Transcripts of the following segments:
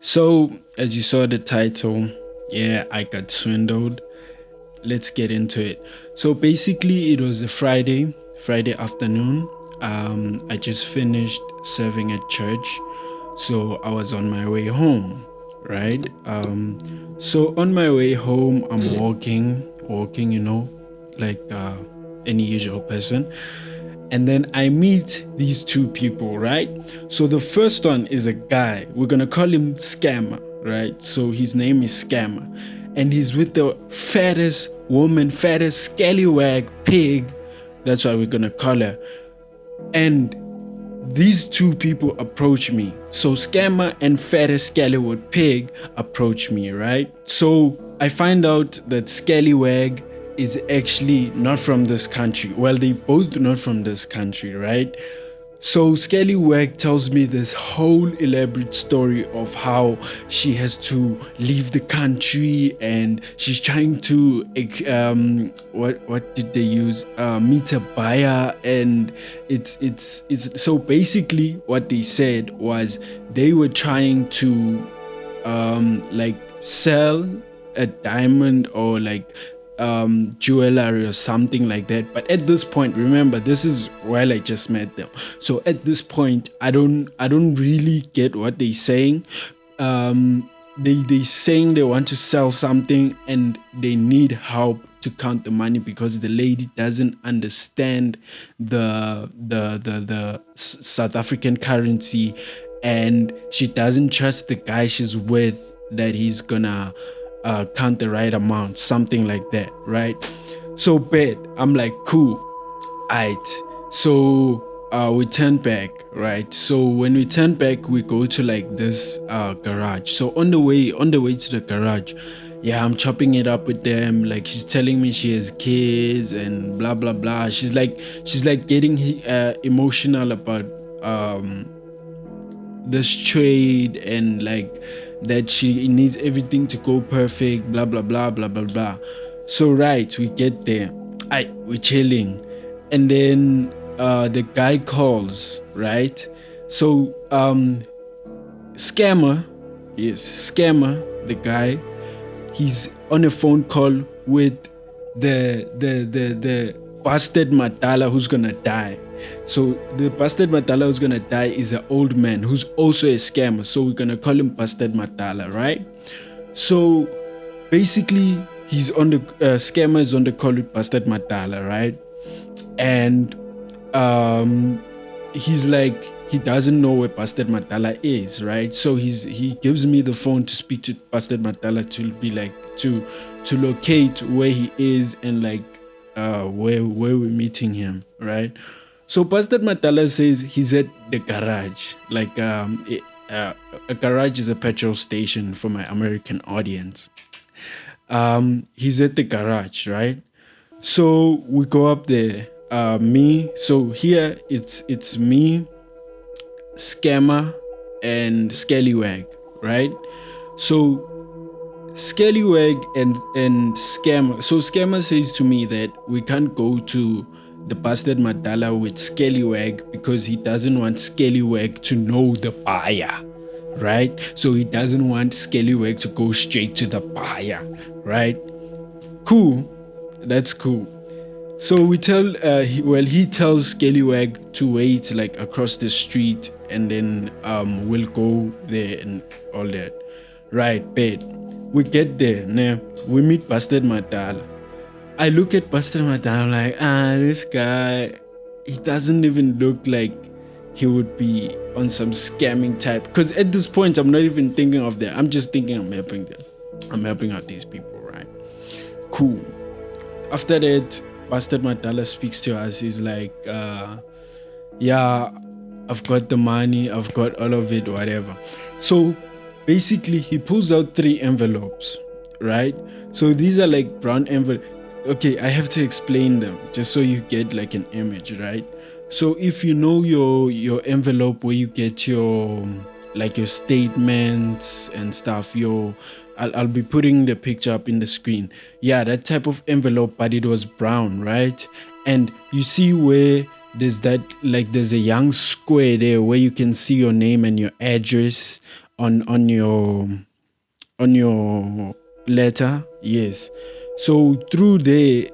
So, as you saw the title, yeah, I got swindled. Let's get into it. So, basically, it was a Friday afternoon. I just finished serving at church. So, I was on my way home, right? So, on my way home, I'm walking, like any usual person. And then I meet these two people, right? So the first one is a guy. We're going to call him Scammer, right? So his name is Scammer. And he's with the fattest woman, fattest scallywag pig. That's what we're going to call her. And these two people approach me. So Scammer and fattest scallywag pig approach me, right? So I find out that Skellywag is actually not from this country. Well, they both not from this country, right? So Skellywag tells me this whole elaborate story of how she has to leave the country and she's trying to what did they use, meet a buyer, and it's so basically what they said was they were trying to like sell a diamond or like jewelry or something like that. But at this point, remember, this is while I just met them. So at this point, I don't really get what they're saying. They saying they want to sell something and they need help to count the money because the lady doesn't understand the South African currency, and she doesn't trust the guy she's with that he's gonna count the right amount, something like that, right? So bet I'm like, cool, alright. So we turn back, right? So when we turn back, we go to like this garage. So on the way to the garage, yeah, I'm chopping it up with them. Like she's telling me she has kids and blah blah blah. She's like getting emotional about this trade and like that she needs everything to go perfect, blah blah blah blah blah blah. So right, we get there, we're chilling, and then the guy calls, right? So Scammer, the guy, he's on a phone call with the bastard Madala who's gonna die. So the bastard Madala who's gonna die is an old man who's also a scammer. So we're gonna call him Bastard Madala, right? So basically, he's on the scammer is on the call with Bastard Madala, right? And he's like, he doesn't know where Bastard Madala is, right? So he gives me the phone to speak to Bastard Madala to be like to locate where he is and like where we're meeting him, right? So Bastard Madala says he's at the garage. Like a garage is a petrol station for my American audience. He's at the garage, right? So we go up there. So here it's me, Scammer, and Skellywag, right? So Skellywag and Scammer. So Scammer says to me that we can't go to the Bastard Madala with Skellywag because he doesn't want Skellywag to know the buyer, right? So he doesn't want Skellywag to go straight to the buyer, right? Cool, that's cool. So we tell, he tells Skellywag to wait like across the street, and then we'll go there and all that, right? Bet. We get there, nah, we meet Bastard Madala. I look at Bastard Madala, I'm like, this guy, he doesn't even look like he would be on some scamming type. Because at this point, I'm not even thinking of that. I'm just thinking I'm helping them. I'm helping out these people, right? Cool. After that, Bastard Madala speaks to us. He's like, yeah, I've got the money. I've got all of it, whatever. So basically, he pulls out 3 envelopes, right? So these are like brown envelopes. Okay, I have to explain them just so you get like an image, right? So if you know your envelope where you get your like your statements and stuff, I'll be putting the picture up in the screen. Yeah, that type of envelope, but it was brown, right? And you see where there's a young square there where you can see your name and your address on your letter. Yes. So through there,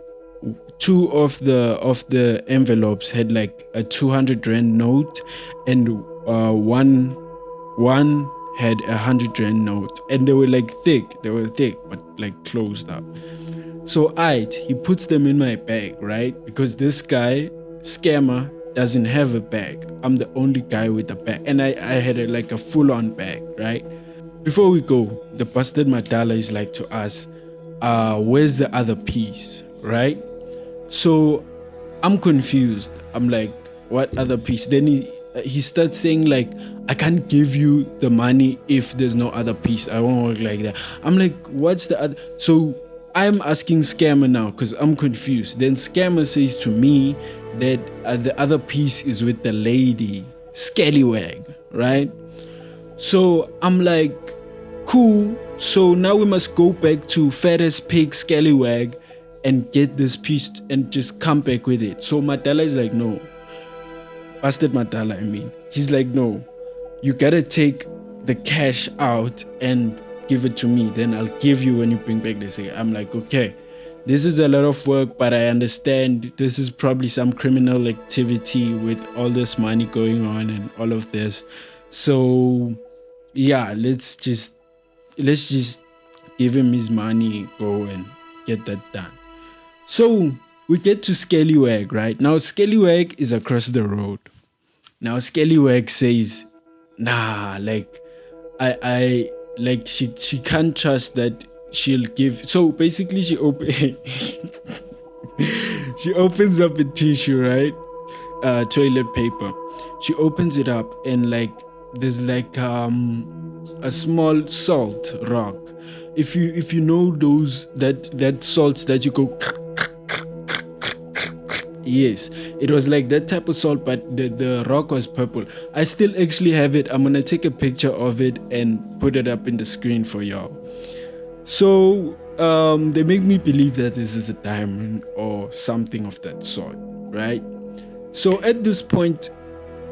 two of the envelopes had like a 200 rand note, and one had a 100 rand note, and they were like thick. They were thick, but like closed up. So he puts them in my bag, right? Because this guy, scammer, doesn't have a bag. I'm the only guy with a bag, and I had like a full-on bag, right? Before we go, the Bastard Madala is like to us, where's the other piece, right? So I'm confused. I'm like, what other piece? Then he starts saying like, I can't give you the money if there's no other piece. I won't work like that. I'm like, what's the other? So I'm asking Scammer now because I'm confused. Then Scammer says to me that the other piece is with the lady, Skellywag, right? So I'm like, cool. So now we must go back to Pr3tty Skellywag and get this piece and just come back with it. So Madala is like, no. Bastard Madala, I mean. He's like, no. You gotta take the cash out and give it to me. Then I'll give you when you bring back this thing. I'm like, okay. This is a lot of work, but I understand this is probably some criminal activity with all this money going on and all of this. So yeah, let's just give him his money, go and get that done. So we get to Skellywag, right? Now Skellywag is across the road. Now Skellywag says, nah, like I like she can't trust that she'll give. So basically she she opens up a tissue, right? Toilet paper. She opens it up and like there's like a small salt rock. If you know those that salts that you go, yes, it was like that type of salt, but the rock was purple. I still actually have it. I'm gonna take a picture of it and put it up in the screen for y'all. So they make me believe that this is a diamond or something of that sort, right? So at this point,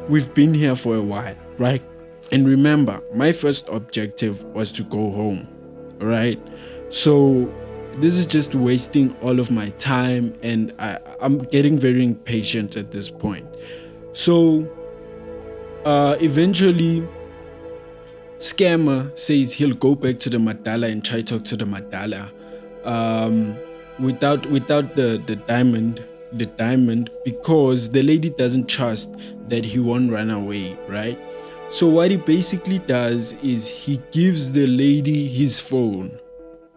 we've been here for a while, right? And remember, my first objective was to go home, right? So this is just wasting all of my time, and I'm getting very impatient at this point. So eventually Scammer says he'll go back to the Madala and try to talk to the Madala without the diamond, because the lady doesn't trust that he won't run away, right? So what he basically does is he gives the lady his phone,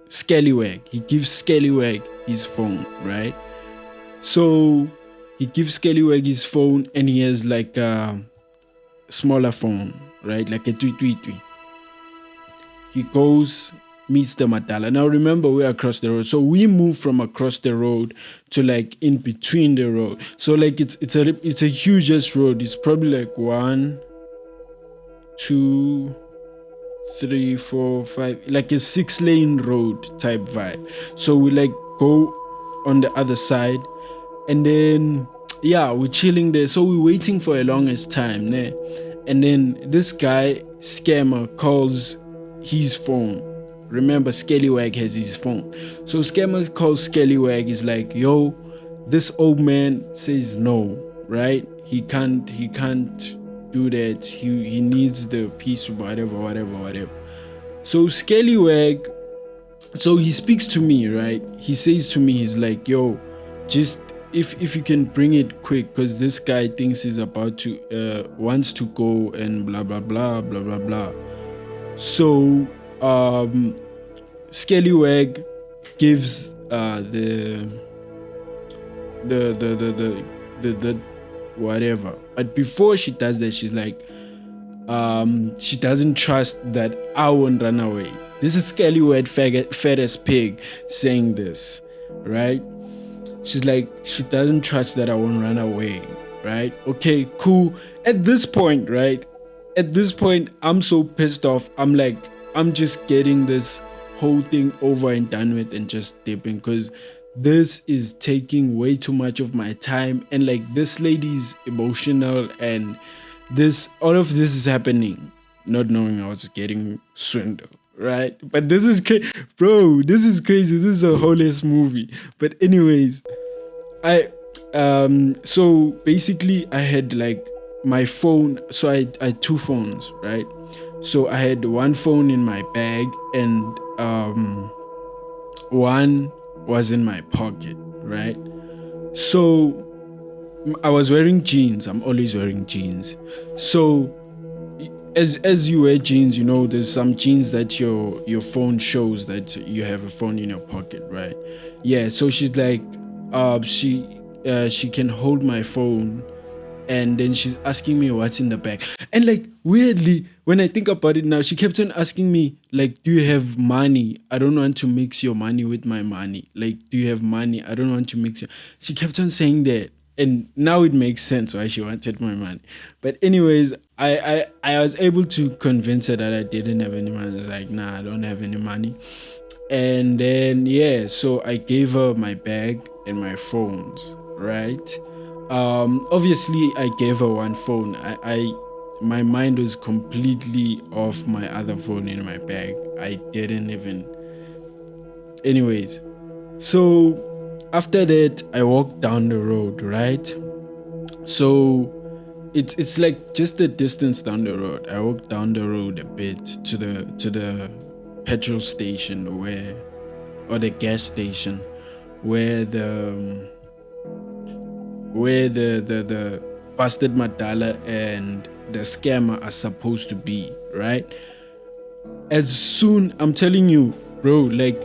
Skellywag. He gives Skellywag his phone, right? So he gives Skellywag his phone, and he has like a smaller phone, right? Like a Pr3tty. He goes, meets the Madala. Now remember, we're across the road. So we move from across the road to like in between the road. So like it's a hugest road. It's probably like 1, 2, 3, 4, 5, like a 6-lane road type vibe. So we like go on the other side, and then yeah, we're chilling there. So we're waiting for a longest time, né? And then this guy Scammer calls his phone. Remember, Skellywag has his phone. So Scammer calls Skellywag. Is like, yo, this old man says no, right? He can't do that. He needs the piece, whatever. So Skellywag, so he speaks to me, right? He says to me, he's like, yo, just if you can bring it quick, because this guy thinks he's about to wants to go and blah blah blah blah blah blah. So Skellywag gives the whatever. But before she does that, she's like, she doesn't trust that I won't run away. This is Skellywagfatasspig saying this, right? She's like, she doesn't trust that I won't run away, right? Okay, cool. At this point, I'm so pissed off. I'm like, I'm just getting this whole thing over and done with and just dipping, because this is taking way too much of my time, and like this lady's emotional, and all of this is happening. not knowing I was getting swindled, right? But this is crazy, bro. This is crazy. This is a whole ass movie. But anyways, so basically I had like my phone. So I had two phones, right? So I had one phone in my bag and one was in my pocket, right? So I was wearing jeans. I'm always wearing jeans. So as you wear jeans, you know, there's some jeans that your phone shows that you have a phone in your pocket, right? Yeah. So she's like, she can hold my phone, and then she's asking me what's in the bag. And like weirdly, when I think about it now, she kept on asking me like, do you have money? I don't want to mix your money with my money. Like, do you have money? I don't want to mix it. She kept on saying that. And now it makes sense why she wanted my money. But anyways, I was able to convince her that I didn't have any money. I was like, nah, I don't have any money. And then yeah, so I gave her my bag and my phones, right? Obviously I gave her one phone. My mind was completely off my other phone in my bag. I didn't even. Anyways, so after that I walked down the road, right? So it's like just the distance down the road. I walked down the road a bit to the petrol station or the gas station where the Bastard Madala and the scammer are supposed to be, right? As soon, I'm telling you, bro, like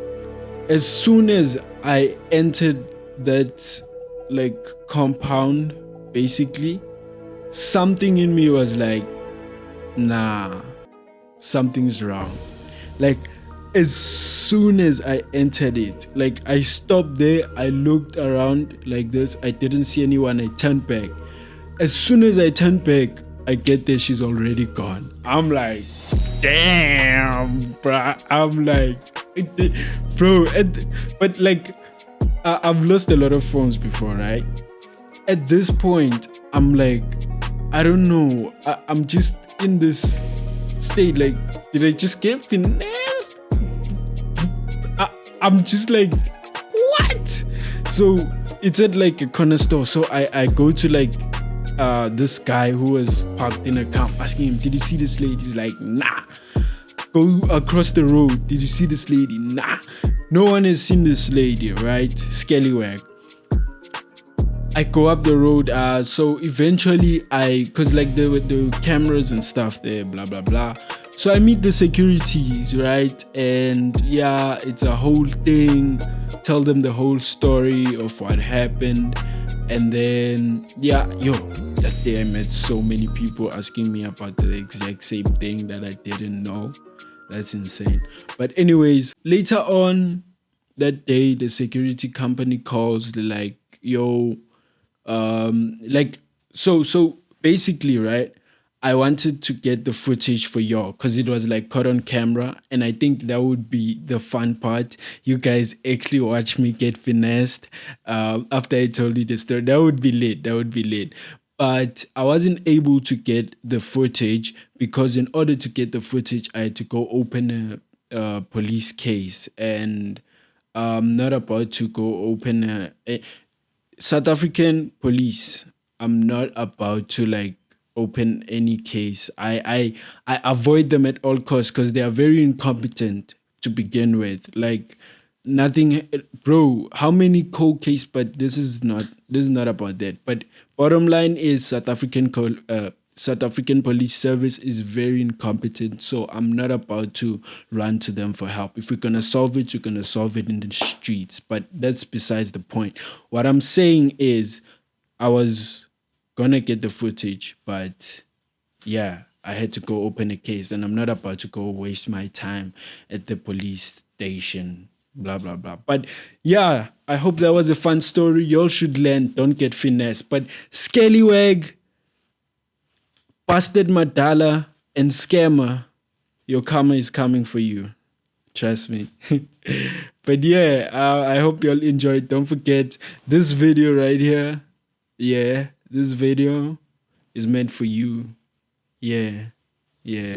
as soon as I entered that like compound, basically, something in me was like, nah, something's wrong. Like as soon as I entered it, like I stopped there, I looked around like this, I didn't see anyone, I turned back. As soon as I turned back, I get there, she's already gone. I'm like, damn, bro. I'm like, bro, but like, I've lost a lot of phones before, right? At this point, I'm like, I don't know. I'm just in this state. Like, did I just get finessed? I'm just like, what? So it's at like a corner store. So I go to like this guy who was parked in a car, asking him, did you see this lady? He's like, nah. Go across the road. Did you see this lady? Nah. No one has seen this lady, right? Skellywag. I go up the road. So eventually cause like the cameras and stuff there, blah blah blah. So I meet the securities, right? And yeah, it's a whole thing. Tell them the whole story of what happened. And then yeah, that day I met so many people asking me about the exact same thing that I didn't know. That's insane. But anyways, later on that day, the security company calls. They're like, yo, like so basically, right, I wanted to get the footage for y'all because it was like caught on camera, and I think that would be the fun part. You guys actually watch me get finessed after I told you the story. That would be lit. But I wasn't able to get the footage because in order to get the footage, I had to go open a police case, and I'm not about to go open a South African police. I'm not about to like open any case. I avoid them at all costs because they are very incompetent to begin with. Like nothing, bro. How many cold case? But this is not about that. But bottom line is South African police service is very incompetent. So I'm not about to run to them for help. If we're gonna solve it, you're gonna solve it in the streets. But that's besides the point. What I'm saying is, I was gonna get the footage, but yeah, I had to go open a case, and I'm not about to go waste my time at the police station, blah blah blah. But yeah, I hope that was a fun story. Y'all should learn, don't get finessed. But Skellywag, Bastard Madala, and Scammer, your karma is coming for you. Trust me. But yeah, I hope y'all enjoyed. Don't forget this video right here. Yeah, this video is meant for you. Yeah.